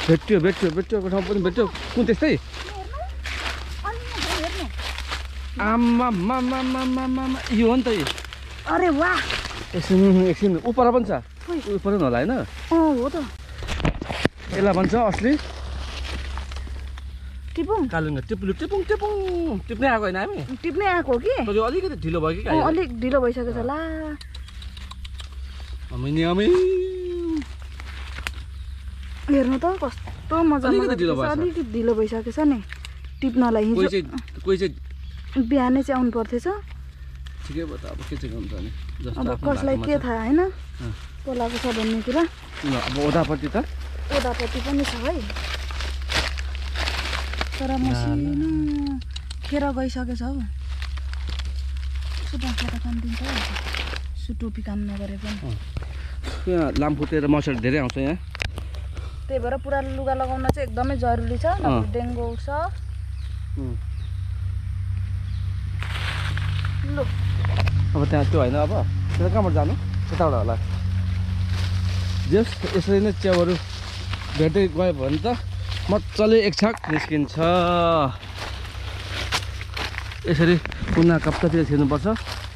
भेट्योको ठाउँ पनि भेट्यो कुन त्यस्तै आम्मा यो हो नि त अरे वाह एकछिन उपर पनि छ उपर पनि होला होइन हो त यसलाई भन्छ असली टिपुङ कालुङ्गा टिप्नै आएको होइन हामी टिप्नै आएको कि अलिकति ढिलो भयो कि अलिक ढिलो भइसकेको छ ला हेर्नु त कस्तो मजा अलिकति ढिलो भइसकेको छ नि टिप्नलाई कोही चाहिँ बिहानै चाहिँ आउनु पर्थेछ ठिकै भयो त अब के चाहिँ गर्नु नि अब कसलाई के थाहा होइन पोलाको छ भन्ने कुरा अब ओदापट्टि पनि छ है तर मसिनो खेर गइसकेको छ हौ सुटाउँछ काम दिन्छ सुटोपी काम नगरे पनि यहाँ लामखुट्टे र मच्छर धेरै आउँछ यहाँ त्यही भएर पुरा लुगा लगाउन चाहिँ एकदमै जरुरी छ डेङ्गु उठ्छ लु अब त्यहाँ त्यो होइन अब त्यता कहाँबाट जानु यताबाट होला जस यसरी नै च्याउहरू भेट्दै गयो भने त मजाले एक छाक निस्किन्छ यसरी कुना कप्तातिर छिर्नुपर्छ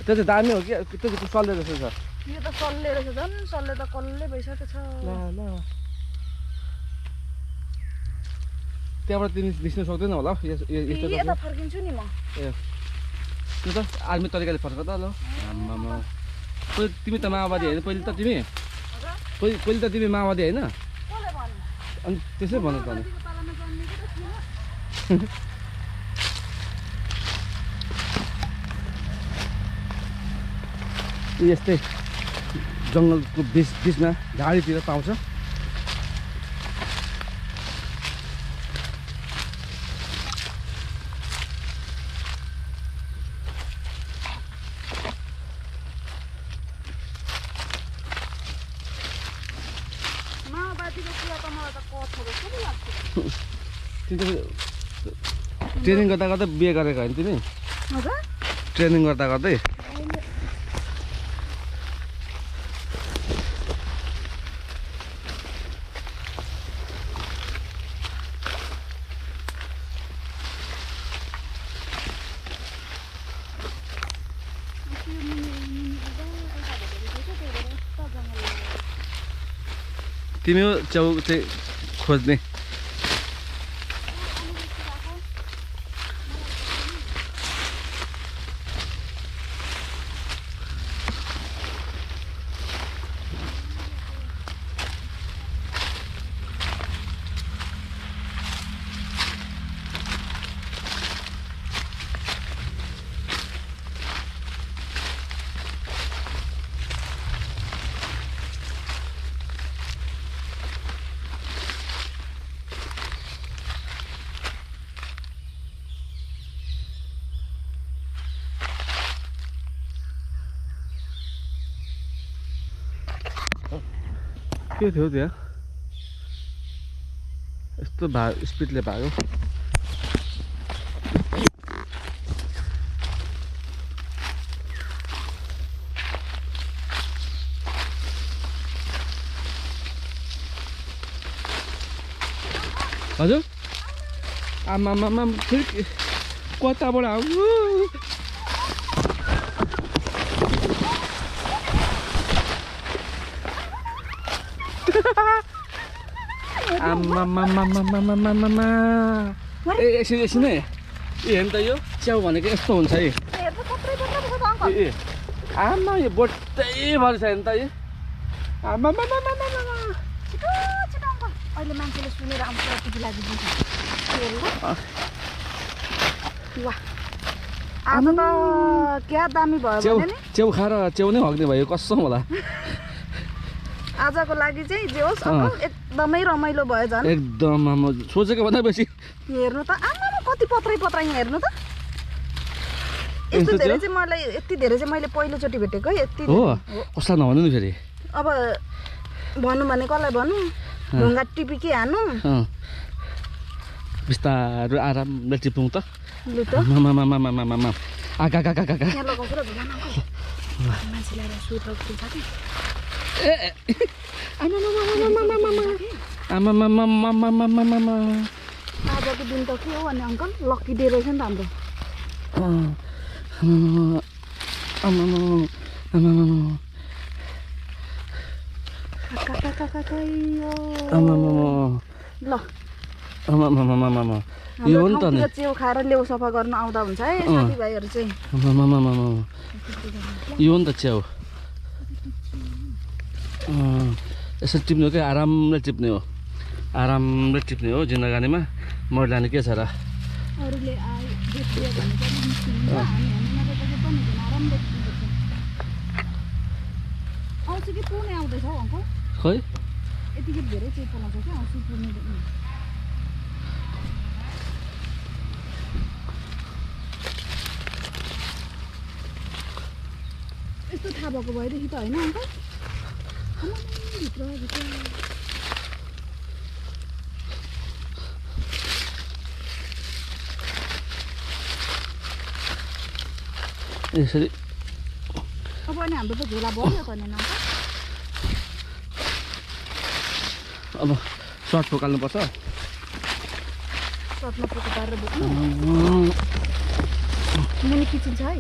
त्यो चाहिँ दामी हो कि त्यो चाहिँ सल्ले रहेछ यो त सल्ले रहेछ झन् सल्ले त कल्ले भइसकेको छ ल त्यहाँबाट तिमी निस्किन सक्दैन होला यता फर्किन्छु नि म ए त्यो त आर्मी तरिकाले फर्क त ल आम्मामा तिमी त माओवादी होइन पहिले त तिमी माओवादी होइन अनि त्यसै भन्नु त यस्तै जङ्गलको बिचमा झाडीतिर पाउँछ ट्रेनिङ गर्दा गर्दै बिहे गरेको होइन तिमी ट्रेनिङ गर्दा गर्दै तिमी हो च्याउ चाहिँ खोज्ने के थियो त्यहाँ यस्तो स्पिडले भाग्यो हजुर आमामामा फेरि कताबाट आउनु आमामामामामामामा ए एकछिन है हेर्नु त यो च्याउ भनेको यस्तो हुन्छ है ए आमा यो बोटै भएर छ हेर्नु त यो आमामामामामा अहिले मान्छेले सुनेर आउँछ टिभी लागिदिन्छ वाह आज त क्या दामी भयो भने नि च्याउ खाएर च्याउ नै हग्ने भयो कसम होला आजको लागि चाहिँ जे होस् एकदमै रमाइलो भयो झन् एकदम सोचेको भन्दा बेसी हेर्नु त आमा कति पत्रै यहाँ हेर्नु त यस्तो धेरै चाहिँ मलाई यति धेरै चाहिँ मैले पहिलोचोटि भेटेको है यति हो कसलाई नभन्नु नि फेरि अब भन्नु भने कसलाई भन्नु ढुङ्गा टिपिकी हानु बिस्तारो आरामले टिपौँ त लु त मामा आगा यहाँ लगाउँछु र ढुङ्गा मान्छेलाई सुट राख्छु छ कि आमामामामामामामामा आजको दिन त के हो भने अङ्कल लक्की डे रहेछ नि त हाम्रो ल यो हो नि त नि च्याउ खाएर लेउ सफा गर्न आउँदा हुन्छ है साथीभाइहरू चाहिँ यो हो नि त च्याउ यसरी टिप्ने हो क्या आरामले टिप्ने हो जिन्दगानीमा मर लाने के छ र अरूले देखियो भने पनि निस्किन्छ हामीमा त पनि हुँदैन आरामले टिप्नुपर्छ आउँछ कि पुग्ने आउँदैछ हौ अङ्कल खै यतिकै धेरै चाहिँ पलाउँछ क्या आउँछ पुग्ने यस्तो थाहा भएको भएदेखि त होइन अङ्कल भित्र यसरी अब अनि हाम्रो त झोला भयो त नि अङ्कल अब सर्ट पोकाल्नुपर्छ सर्टमा पोको पारेर बोक्नु मुनि किचन छ है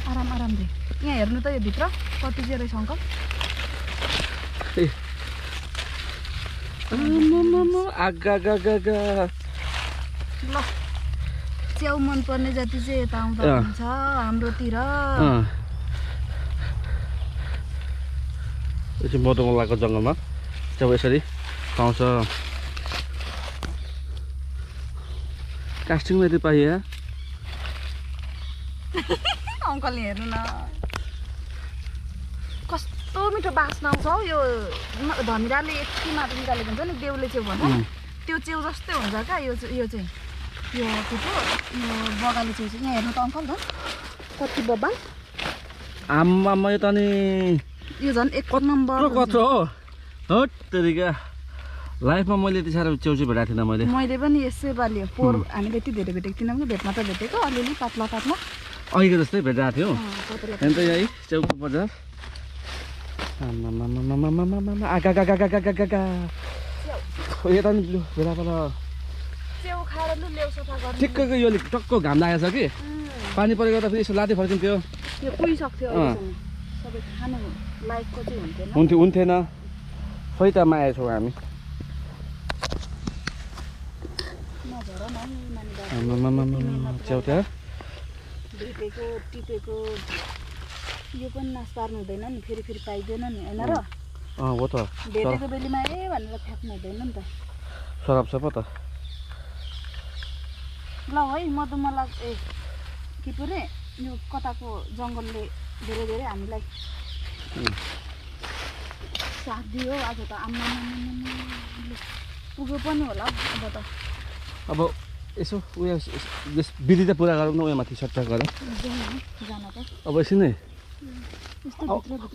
आरामले यहाँ हेर्नु त यो भित्र कति चाहिँ रहेछ अङ्कल ल च्याउ मनपर्ने जति चाहिँ यता आउँदा हुन्छ हाम्रोतिर यो चाहिँ मधुमलाको जङ्गलमा च्याउ यसरी पाउँछ कास्टिङमा यति पाइयो अङ्कलले हेर्नु न कस्तो मिठो बास्ना आउँछ हौ यो धमिराले यति मात्र निकालेको हुन्छ नि देउले च्याउ भन्छ त्यो च्याउ जस्तै हुन्छ क्या यो चाहिँ यो के पो यो बगाले च्याउ चाहिँ यहाँ हेर्नु त अङ्कल त कति बब्बाल आम्मा यो त नि यो झन् एक नम्बर कत्रो हो हट तेरिका लाइफमा मैले यति साह्रो च्याउ चाहिँ भेटाएको थिइनँ मैले पनि यसै पालि पोहोर हामीले यति धेरै भेटेको थिएनौँ कि भेटमा त भेटेको अलिअलि पातला अहिलेको जस्तै भेटिरहेको थियो अन्त यही च्याउको बजार यता नि बेला बेला ठिक्कको यो टक्क घाम लागेको छ कि पानी परेको त फेरि यसो लाँदै फर्किन्थ्यो हुन्थेन सहितमा आएछौँ हामी च्याउ त्यहाँ भेटेको टिपेको यो पनि नाश पार्नु हुँदैन नि फेरि पाइँदैन नि होइन र हो त भेटेको बेलीमा भनेर फ्याँक्नु हुँदैन नि त सराप छ पो त ल है मधुमला के पो रे यो कताको जङ्गलले धेरै हामीलाई साथ दियो आज त आम्मा पुग्यो पनि होला अब त अब यसो उयो विधि त पुरा गरौँ न उयो माथि सट्टा गरेर अब एकछिन नै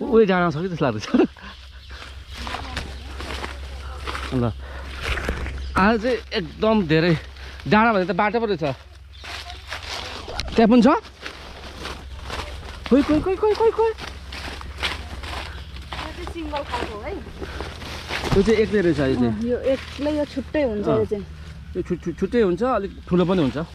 उयो जान छ कि जस्तो लाग्दैछ ल आज चाहिँ एकदम धेरै डाँडा भने त बाटो पो रहेछ त्यहाँ पनि छ खोइ सिङ्गल खालको है यो चाहिँ एक्लै रहेछ यो चाहिँ यो एक्लै यो छुट्टै हुन्छ यो चाहिँ यो छुट्टै हुन्छ अलिक ठुलो पनि हुन्छ